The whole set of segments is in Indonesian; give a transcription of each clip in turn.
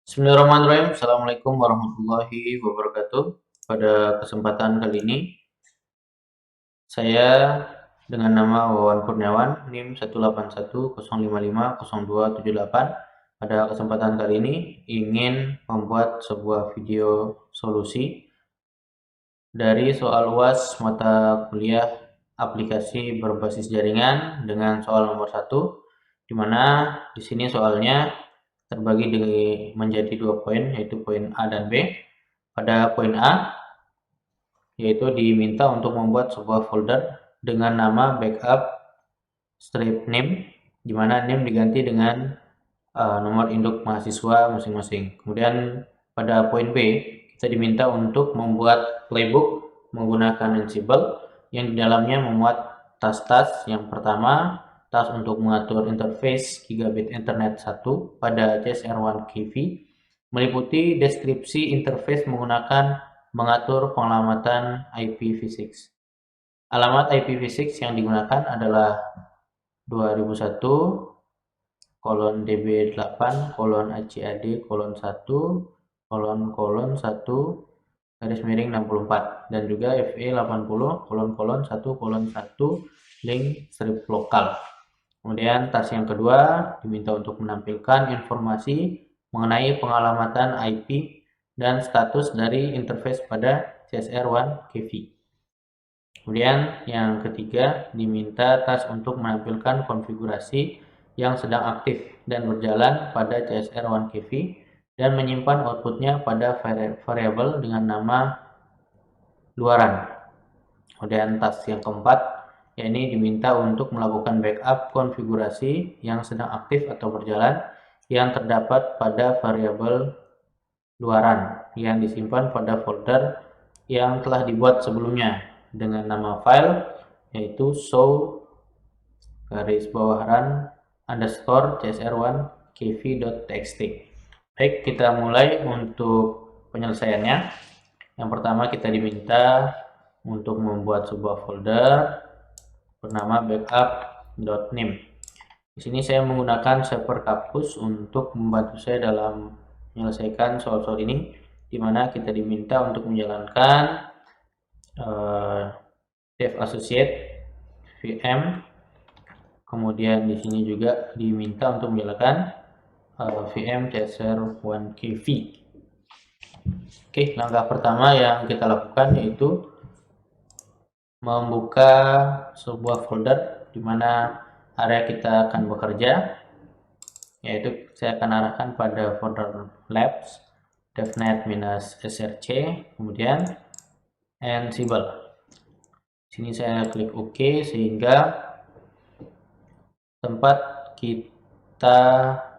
Bismillahirrahmanirrahim. Assalamualaikum warahmatullahi wabarakatuh. Pada kesempatan kali ini, saya dengan nama Wawan Kurniawan, NIM 18105502278. Pada kesempatan kali ini, ingin membuat sebuah video solusi dari soal UAS mata kuliah aplikasi berbasis jaringan dengan soal nomor 1, di mana di sini soalnya terbagi menjadi 2 poin, yaitu poin A dan B. Pada poin A, yaitu diminta untuk membuat sebuah folder dengan nama backup strip name, di mana name diganti dengan nomor induk mahasiswa masing-masing. Kemudian pada poin B, kita diminta untuk membuat playbook menggunakan Ansible yang di dalamnya memuat tas-tas. Yang pertama, tas untuk mengatur interface gigabit Ethernet 1 pada CSR1KV, meliputi deskripsi interface menggunakan mengatur pengelamatan IPv6. Alamat IPv6 yang digunakan adalah 2001:db8:acad:1:1 dan juga FE80:1:1 link strip lokal. Kemudian tas yang kedua diminta untuk menampilkan informasi mengenai pengalamatan IP dan status dari interface pada CSR1KV. Kemudian yang ketiga diminta tas untuk menampilkan konfigurasi yang sedang aktif dan berjalan pada CSR1KV dan menyimpan outputnya pada variabel dengan nama luaran. Kemudian tas yang keempat, yakni diminta untuk melakukan backup konfigurasi yang sedang aktif atau berjalan yang terdapat pada variabel luaran yang disimpan pada folder yang telah dibuat sebelumnya dengan nama file, yaitu show_run_csr1kv.txt. Baik, kita mulai untuk penyelesaiannya. Yang pertama, kita diminta untuk membuat sebuah folder bernama backup.name. Di sini saya menggunakan Server Kapus untuk membantu saya dalam menyelesaikan soal-soal ini, di mana kita diminta untuk menjalankan dev associate VM. Kemudian di sini juga diminta untuk menjalankan VM CSR1KV. Oke, langkah pertama yang kita lakukan yaitu membuka sebuah folder di mana area kita akan bekerja, yaitu saya akan arahkan pada folder labs devnet-src, kemudian Ansible. Sini saya klik OK sehingga tempat kita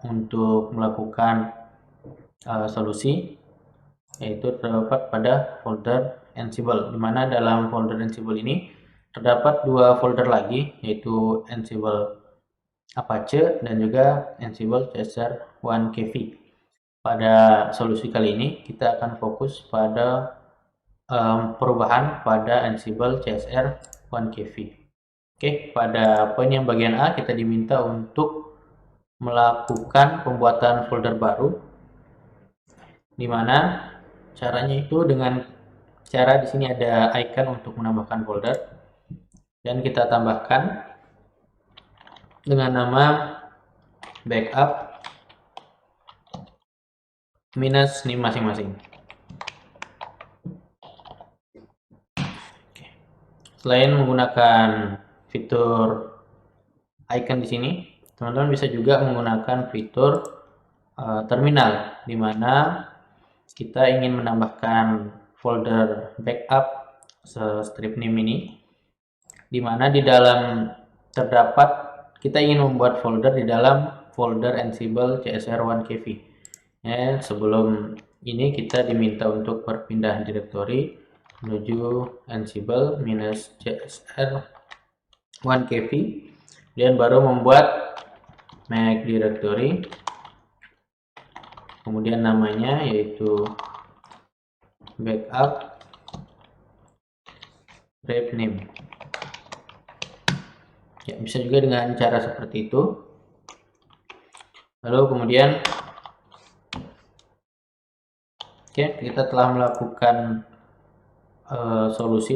untuk melakukan solusi yaitu terdapat pada folder Ansible, di mana dalam folder Ansible ini terdapat 2 folder lagi, yaitu Ansible Apache dan juga Ansible CSR1KV. Pada solusi kali ini kita akan fokus pada perubahan pada Ansible CSR1KV. Oke, pada poin yang bagian A kita diminta untuk melakukan pembuatan folder baru, di mana caranya itu dengan cara di sini ada icon untuk menambahkan folder dan kita tambahkan dengan nama backup minus name masing-masing. Selain menggunakan fitur icon di sini, teman-teman bisa juga menggunakan fitur terminal, di mana kita ingin menambahkan folder backup strip name ini, di mana di dalam terdapat kita ingin membuat folder di dalam folder Ansible CSR1KV. Sebelum ini kita diminta untuk berpindah direktori menuju Ansible-CSR1KV dan baru membuat make directory, kemudian namanya yaitu backup strip name. Ya, bisa juga dengan cara seperti itu. Lalu kemudian Oke, kita telah melakukan solusi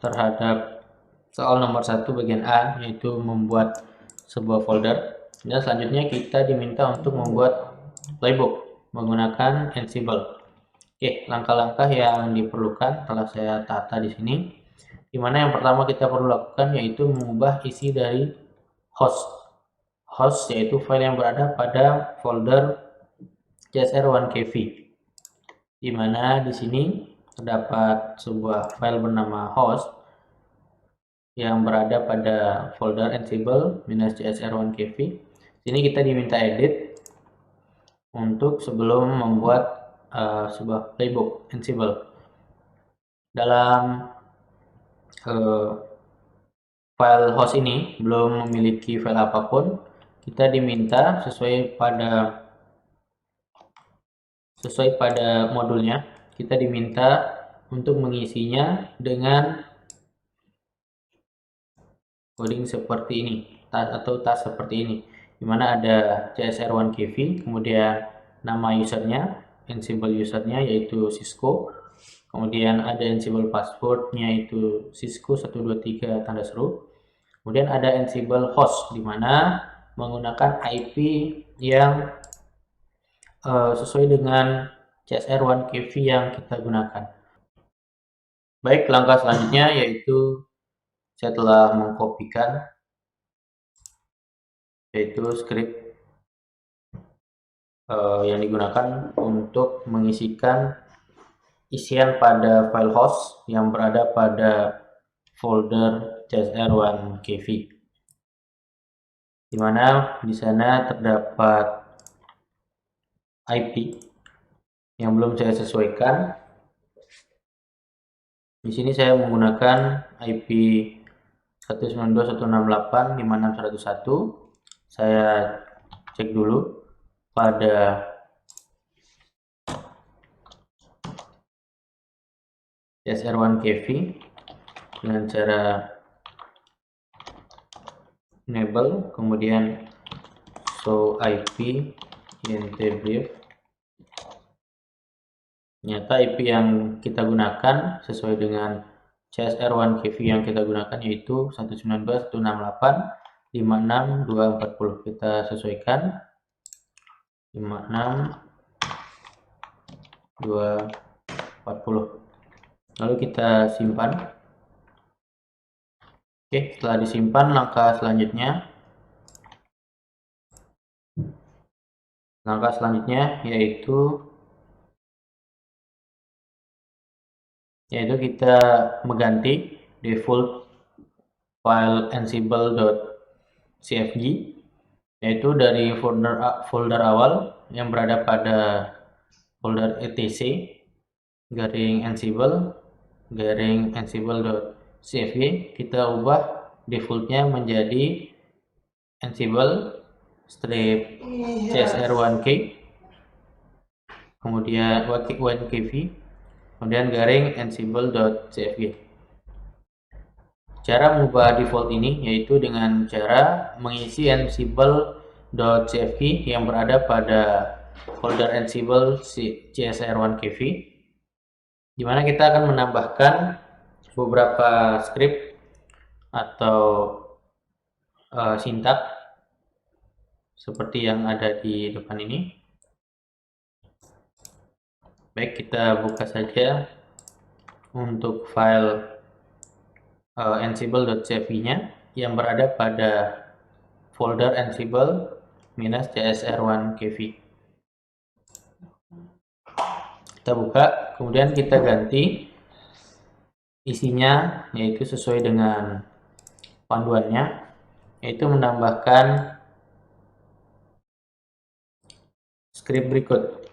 terhadap soal nomor 1 bagian A, yaitu membuat sebuah folder. Dan selanjutnya kita diminta untuk membuat playbook menggunakan Ansible. Oke, langkah-langkah yang diperlukan telah saya tata di sini. Dimana yang pertama kita perlu lakukan yaitu mengubah isi dari host yaitu file yang berada pada folder csr1kv, dimana di sini terdapat sebuah file bernama host yang berada pada folder ansible-csr1kv. Sini kita diminta edit untuk sebelum membuat sebuah playbook Ansible. Dalam file host ini belum memiliki file apapun, kita diminta sesuai pada modulnya, kita diminta untuk mengisinya dengan coding seperti ini atau task seperti ini, dimana ada csr1kv, kemudian nama usernya, Ansible usernya yaitu Cisco, kemudian ada Ansible passwordnya yaitu Cisco 123 tanda seru, kemudian ada Ansible host dimana menggunakan IP yang sesuai dengan csr1kv yang kita gunakan. Baik, langkah selanjutnya yaitu saya telah mengkopikan yaitu script yang digunakan untuk mengisikan isian pada file host yang berada pada folder csr1kv, dimana di sana terdapat IP yang belum saya sesuaikan. Di sini saya menggunakan IP 192.168.56.101. Saya cek dulu pada csr1kv dengan cara enable, kemudian show IP int brief. Ternyata IP yang kita gunakan sesuai dengan csr1kv yang kita gunakan yaitu 192.168.56.240. Kita sesuaikan 56.240. Lalu kita simpan. Oke, setelah disimpan, langkah selanjutnya yaitu kita mengganti default file ansible.cfg yaitu dari folder awal yang berada pada folder etc /ansible.cfg, kita ubah defaultnya menjadi ansible strip csr1k kemudian 1kv kemudian /ansible.cfg. Cara mengubah default ini yaitu dengan cara mengisi ansible.cfg yang berada pada folder ansible csr1kv, di mana kita akan menambahkan beberapa script atau sintak seperti yang ada di depan ini. Baik, kita buka saja untuk file ansible.cfg-nya yang berada pada folder ansible-csr1kv. Kita buka, kemudian kita ganti isinya yaitu sesuai dengan panduannya, yaitu menambahkan script berikut.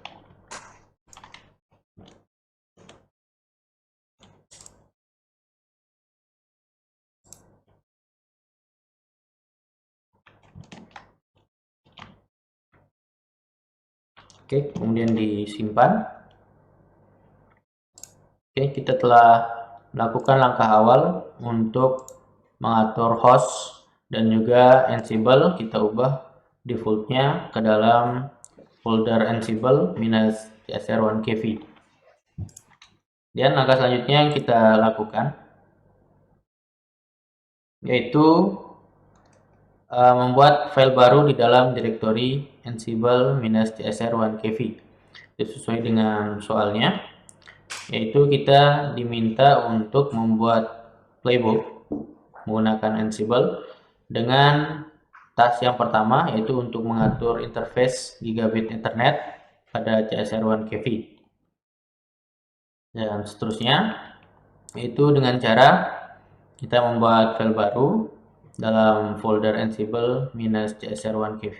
Oke, kemudian disimpan. Oke, kita telah melakukan langkah awal untuk mengatur host dan juga Ansible. Kita ubah defaultnya ke dalam folder Ansible-csr1kv. Dan langkah selanjutnya yang kita lakukan yaitu membuat file baru di dalam direktori ansible-csr1kv. Sesuai dengan soalnya, yaitu kita diminta untuk membuat playbook menggunakan Ansible dengan task yang pertama, yaitu untuk mengatur interface gigabit internet pada CSR1KV. Dan seterusnya, yaitu dengan cara kita membuat file baru dalam folder Ansible-csr1kv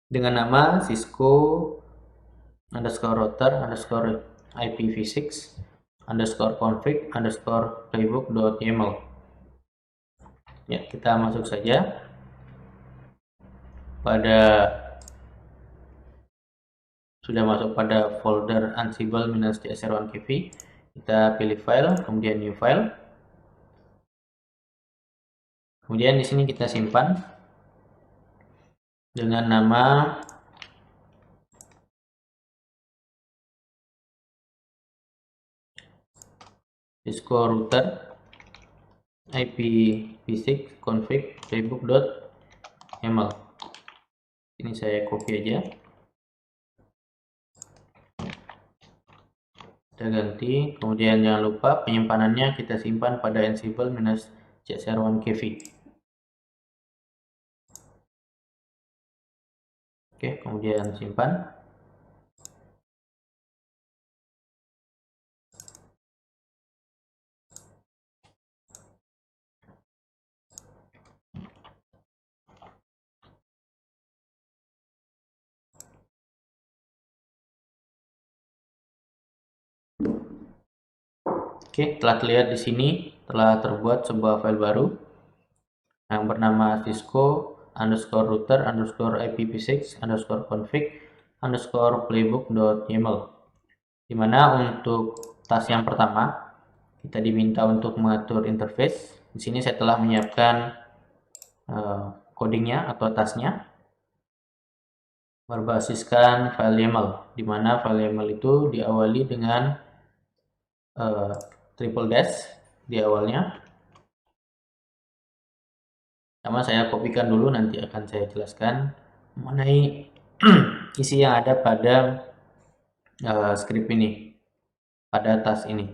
dengan nama cisco_router_ipv6_config_playbook.yaml. Ya, kita masuk saja sudah masuk pada folder Ansible-csr1kv. Kita pilih file, kemudian new file. Kemudian di sini kita simpan dengan nama cisco router ipv6config_playbook.yaml. Ini saya copy aja. Kita ganti, kemudian jangan lupa penyimpanannya kita simpan pada Ansible-csr1kv. Oke, kemudian simpan. Oke, telah terlihat di sini telah terbuat sebuah file baru yang bernama cisco_router_ipv6_config_playbook.yaml, di mana untuk task yang pertama kita diminta untuk mengatur interface. Di sini saya telah menyiapkan codingnya atau tasknya berbasiskan file YAML, di mana file YAML itu diawali dengan triple dash di awalnya. Sama saya kopikan dulu, nanti akan saya jelaskan mengenai isi yang ada pada script ini, pada task ini.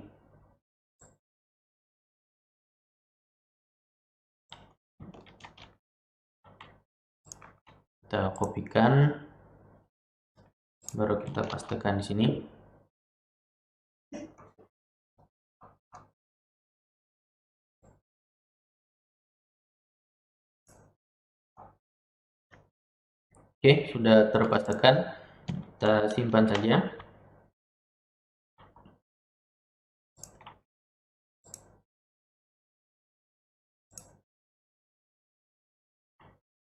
Kita kopikan, baru kita pastekan di sini. Oke, sudah terpastekan. Kita simpan saja.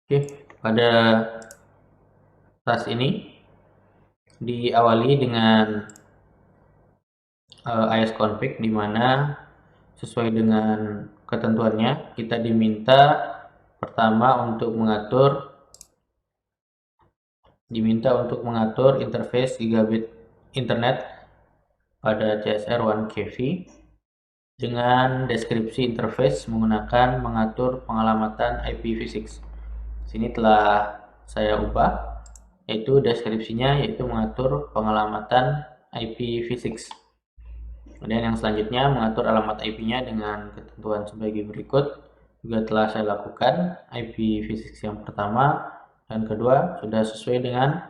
Oke, pada task ini diawali dengan isconfig, di mana sesuai dengan ketentuannya kita diminta pertama untuk mengatur interface gigabit internet pada CSR1kv dengan deskripsi interface menggunakan mengatur pengalamatan IPv6. Sini telah saya ubah, yaitu deskripsinya yaitu mengatur pengalamatan IPv6. Kemudian yang selanjutnya mengatur alamat IP-nya dengan ketentuan sebagai berikut juga telah saya lakukan. IPv6 yang pertama dan kedua sudah sesuai dengan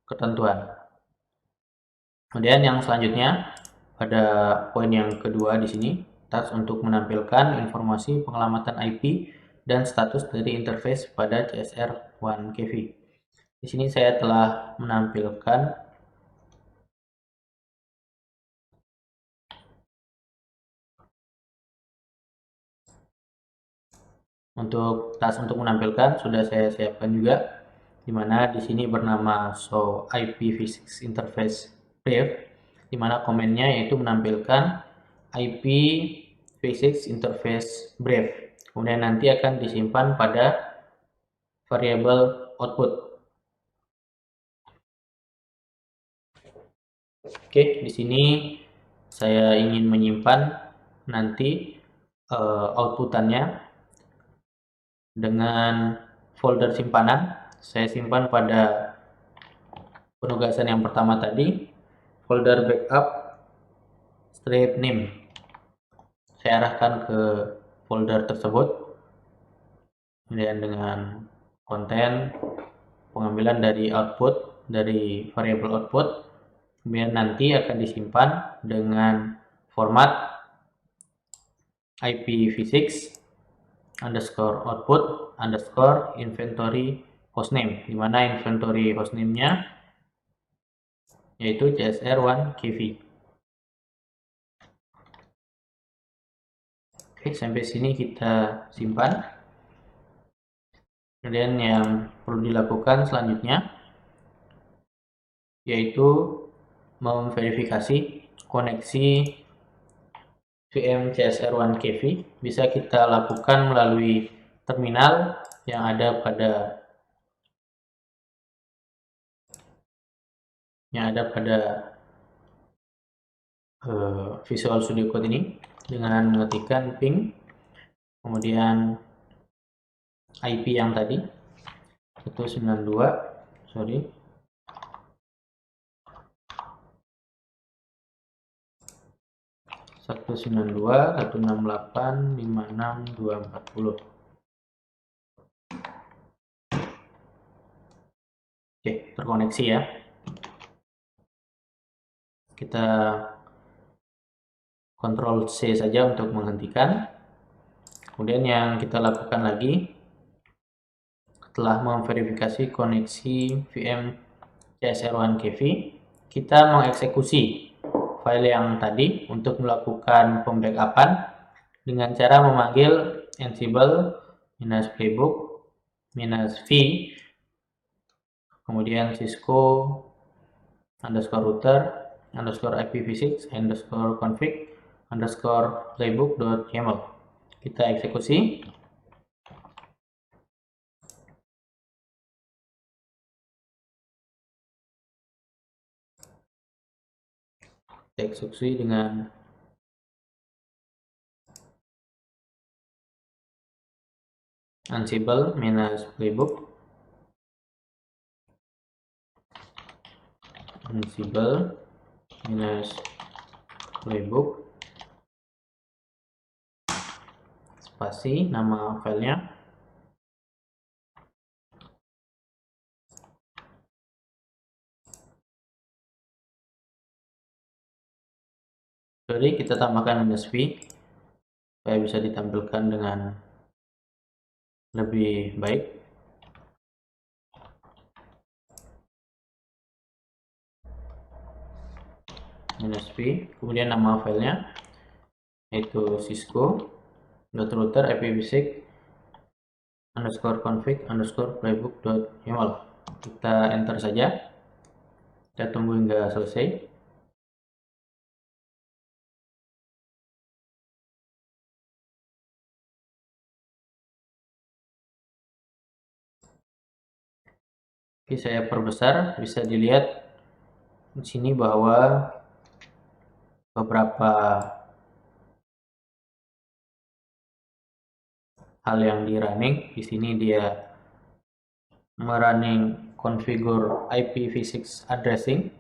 ketentuan. Kemudian yang selanjutnya pada poin yang kedua di sini, task untuk menampilkan informasi pengalamatan IP dan status dari interface pada CSR1kv. Di sini saya telah menampilkan untuk task untuk menampilkan sudah saya siapkan juga, di mana di sini bernama show IPv6 interface brief, di mana komennya yaitu menampilkan IPv6 interface brief. Kemudian nanti akan disimpan pada variabel output. Oke, di sini saya ingin menyimpan nanti outputannya dengan folder simpanan, saya simpan pada penugasan yang pertama tadi, folder backup strip name. Saya arahkan ke folder tersebut, kemudian dengan konten pengambilan dari output, dari variabel output, kemudian nanti akan disimpan dengan format IPv6 underscore output underscore inventory hostname, di mana inventory hostname-nya yaitu CSR1KV. Oke, sampai sini kita simpan. Kemudian yang perlu dilakukan selanjutnya yaitu memverifikasi koneksi VM CSR1KV. Bisa kita lakukan melalui terminal yang ada pada Visual Studio Code ini dengan mengetikkan ping, kemudian IP yang tadi 192.168.56.240. Oke, terkoneksi ya. Kita Ctrl C saja untuk menghentikan. Kemudian yang kita lakukan lagi setelah memverifikasi koneksi VM CSR1KV, kita mengeksekusi file yang tadi untuk melakukan pembackupan dengan cara memanggil ansible -playbook -v, kemudian Cisco _router _IPv6 _config _playbook.yaml. Kita eksekusi. Eksekusi dengan ansible -playbook -playbook spasi nama filenya, jadi kita tambahkan -v supaya bisa ditampilkan dengan lebih baik. -v, kemudian nama filenya yaitu Cisco .router IPv6 _config _playbook.yaml. Kita enter saja. Kita tunggu hingga selesai. Oke, saya perbesar. Bisa dilihat di sini bahwa beberapa hal yang di running. Di sini dia merunning configure IPv6 addressing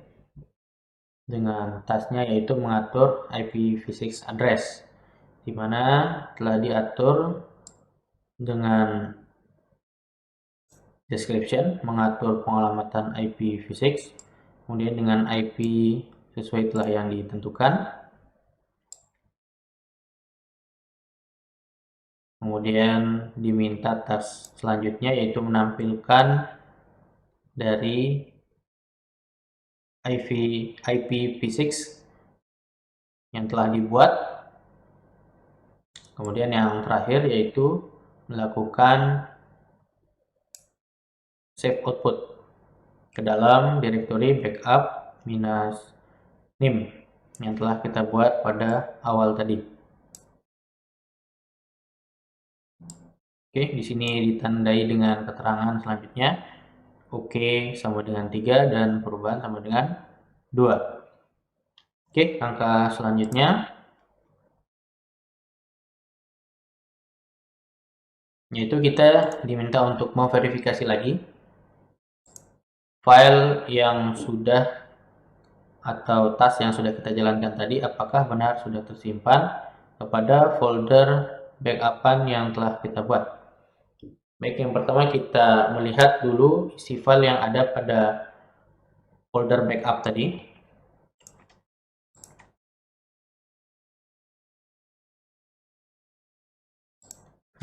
dengan tasknya yaitu mengatur IPv6 address, di mana telah diatur dengan description mengatur pengalamatan IPv6, kemudian dengan IP sesuai telah yang ditentukan, kemudian diminta task selanjutnya yaitu menampilkan dari IPv6 yang telah dibuat. Kemudian yang terakhir yaitu melakukan save output ke dalam direktori backup -nim yang telah kita buat pada awal tadi. Oke, di sini ditandai dengan keterangan selanjutnya. Oke sama dengan 3 dan perubahan sama dengan 2. Oke, langkah selanjutnya yaitu kita diminta untuk memverifikasi lagi file yang sudah atau task yang sudah kita jalankan tadi apakah benar sudah tersimpan kepada folder backupan yang telah kita buat. Baik, yang pertama kita melihat dulu isi file yang ada pada folder backup tadi.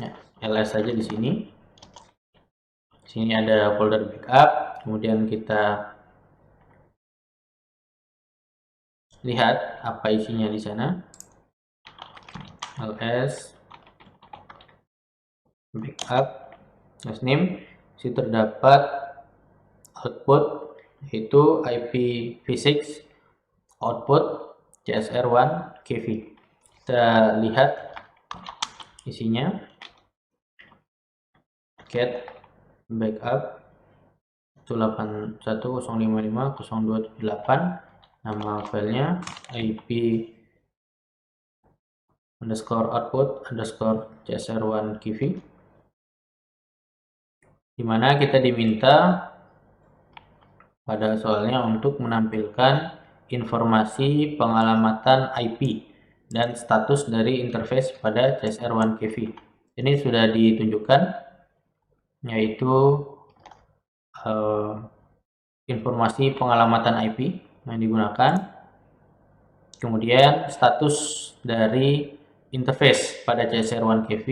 Ya, ls saja di sini. Di sini ada folder backup, kemudian kita lihat apa isinya di sana. ls backup name, di situ terdapat output yaitu IPv6 output CSR1 KV. Kita lihat isinya. Get backup 181.055.0278, nama filenya ip underscore output underscore csr1 kv, dimana kita diminta pada soalnya untuk menampilkan informasi pengalamatan IP dan status dari interface pada csr1 kv. Ini sudah ditunjukkan, yaitu informasi pengalamatan IP yang digunakan, kemudian status dari interface pada CSR1 KV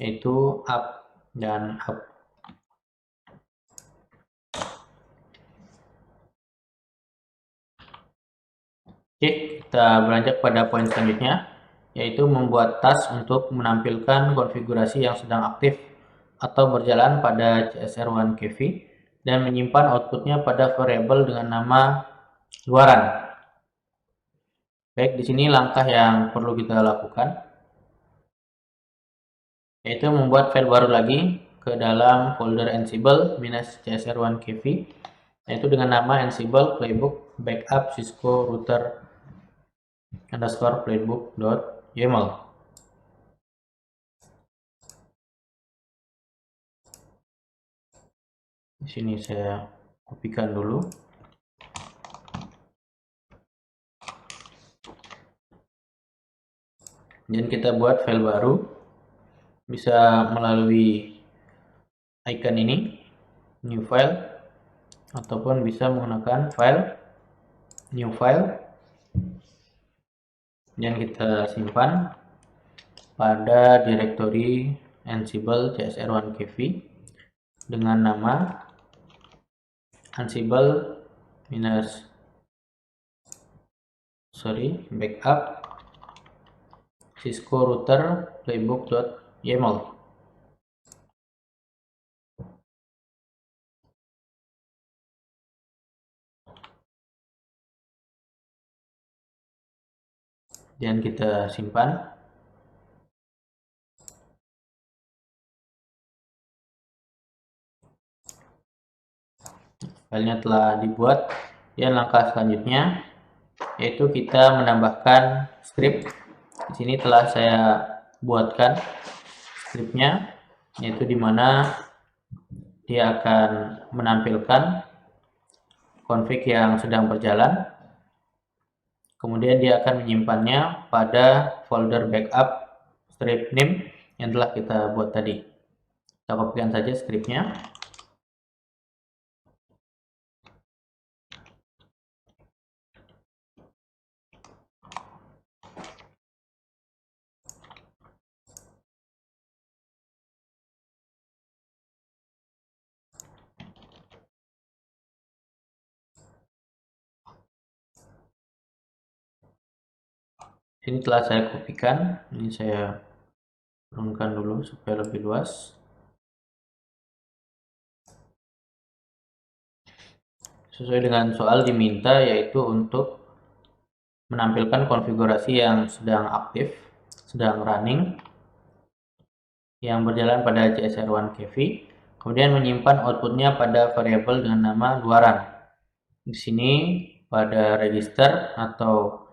yaitu up dan up. Oke, kita beranjak pada poin selanjutnya, yaitu membuat task untuk menampilkan konfigurasi yang sedang aktif atau berjalan pada CSR1 KV dan menyimpan outputnya pada variabel dengan nama luaran. Baik, di sini langkah yang perlu kita lakukan yaitu membuat file baru lagi ke dalam folder ansible -csr1kv, yaitu dengan nama ansible playbook backup cisco router underscore playbook.yaml. Di sini saya kopikan dulu. Dan kita buat file baru, bisa melalui icon ini, new file, ataupun bisa menggunakan file, new file, dan kita simpan pada direktori ansible csr1kv dengan nama ansible backup cisco router playbook.yaml. Dan kita simpan. Filenya telah dibuat. Dan langkah selanjutnya yaitu kita menambahkan script. Di sini telah saya buatkan scriptnya, yaitu dimana dia akan menampilkan config yang sedang berjalan, kemudian dia akan menyimpannya pada folder backup strip name yang telah kita buat tadi. Kita kopikan saja scriptnya. Ini telah saya kopikan, ini saya turunkan dulu supaya lebih luas. Sesuai dengan soal diminta yaitu untuk menampilkan konfigurasi yang sedang aktif, sedang running, yang berjalan pada CSR1kv, kemudian menyimpan outputnya pada variabel dengan nama luaran. Di sini pada register atau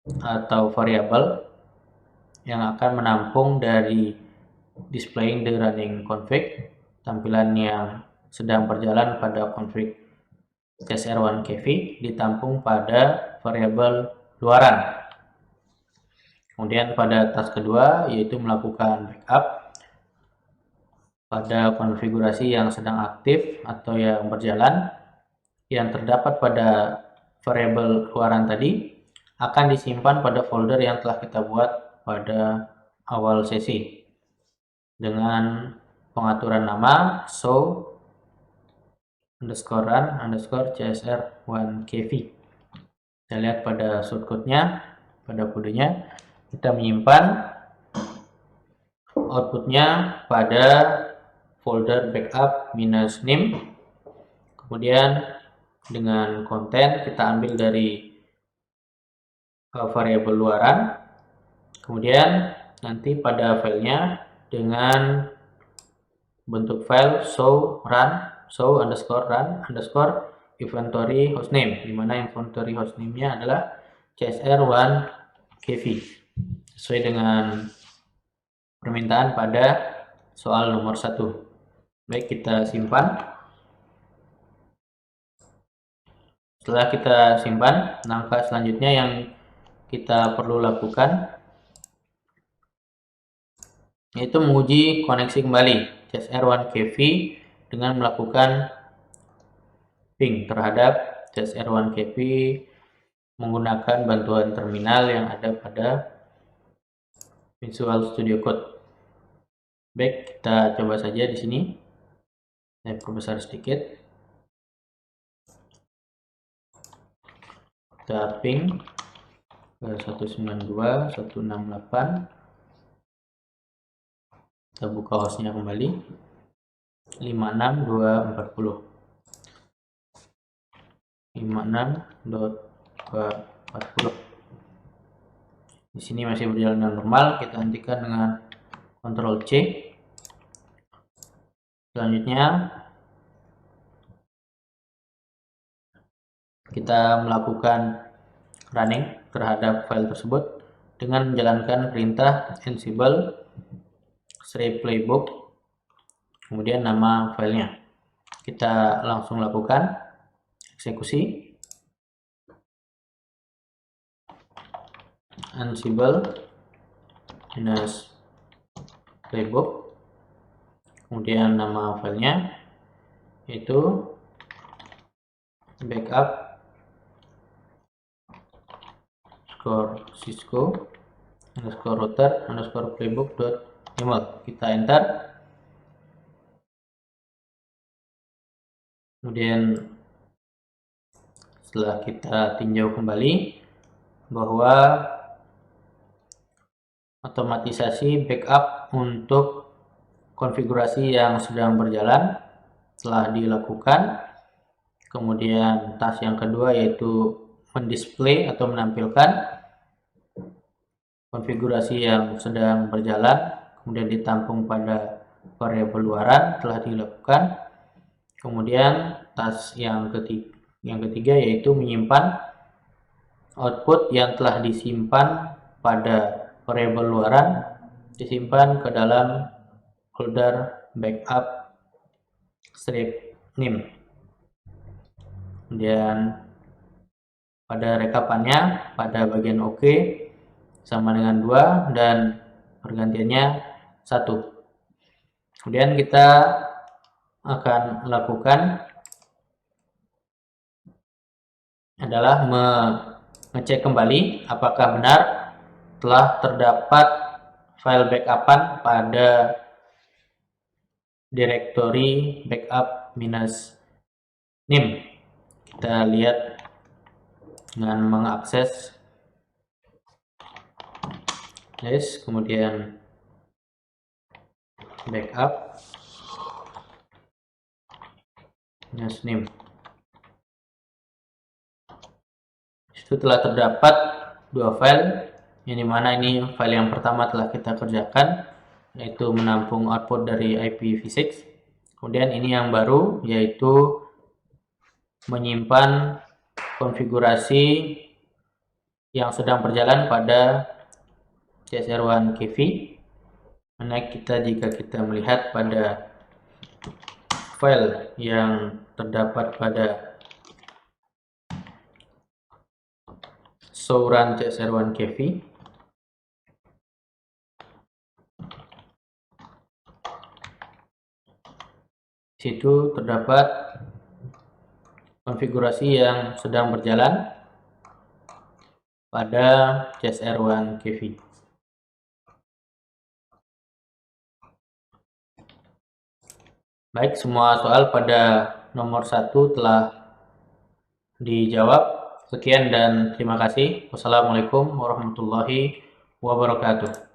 atau variabel yang akan menampung dari displaying the running config, tampilan yang sedang berjalan pada config CSR1KV ditampung pada variabel luaran. Kemudian pada task kedua yaitu melakukan backup pada konfigurasi yang sedang aktif atau yang berjalan yang terdapat pada variabel luaran tadi akan disimpan pada folder yang telah kita buat pada awal sesi dengan pengaturan nama show underscore run underscore csr1kv. Kita lihat pada shortcutnya, pada kodenya, kita menyimpan outputnya pada folder backup -nim. Kemudian dengan konten kita ambil dari variabel luaran. Kemudian nanti pada filenya dengan bentuk file show underscore run underscore inventory hostname, di mana inventory hostname-nya adalah csr1kv sesuai dengan permintaan pada soal nomor 1. Baik, kita simpan. Setelah kita simpan, langkah selanjutnya yang kita perlu lakukan yaitu menguji koneksi kembali CSR1KV dengan melakukan ping terhadap CSR1KV menggunakan bantuan terminal yang ada pada Visual Studio Code. Baik, kita coba saja di sini. Saya perbesar sedikit. Kita ping ke 192.168. Kita buka hostnya kembali 56240. 56.240. Di sini masih berjalan dengan normal. Kita hentikan dengan Ctrl C. Selanjutnya kita melakukan running terhadap file tersebut dengan menjalankan perintah ansible playbook, kemudian nama filenya. Kita langsung lakukan eksekusi. Ansible playbook, kemudian nama filenya yaitu backup cisco router playbook.yaml. Kita enter. Kemudian setelah kita tinjau kembali bahwa otomatisasi backup untuk konfigurasi yang sedang berjalan telah dilakukan. Kemudian task yang kedua yaitu mendisplay atau menampilkan konfigurasi yang sedang berjalan kemudian ditampung pada variabel luaran telah dilakukan. Kemudian task yang ketiga yaitu menyimpan output yang telah disimpan pada variabel luaran, disimpan ke dalam folder backup -nim. Kemudian pada rekapannya pada bagian OK sama dengan 2 dan pergantiannya 1. Kemudian kita akan lakukan adalah mengecek kembali apakah benar telah terdapat file backupan pada direktori backup -nim. Kita lihat dengan mengakses list, kemudian backup -nim. Itu telah terdapat 2 file, yang dimana ini file yang pertama telah kita kerjakan, yaitu menampung output dari IPv6. Kemudian ini yang baru, yaitu menyimpan konfigurasi yang sedang berjalan pada CSR1 KV. Mana jika kita melihat pada file yang terdapat pada show run CSR1 KV, situ terdapat konfigurasi yang sedang berjalan pada CSR1 KV. Baik, semua soal pada nomor 1 telah dijawab. Sekian dan terima kasih. Wassalamualaikum warahmatullahi wabarakatuh.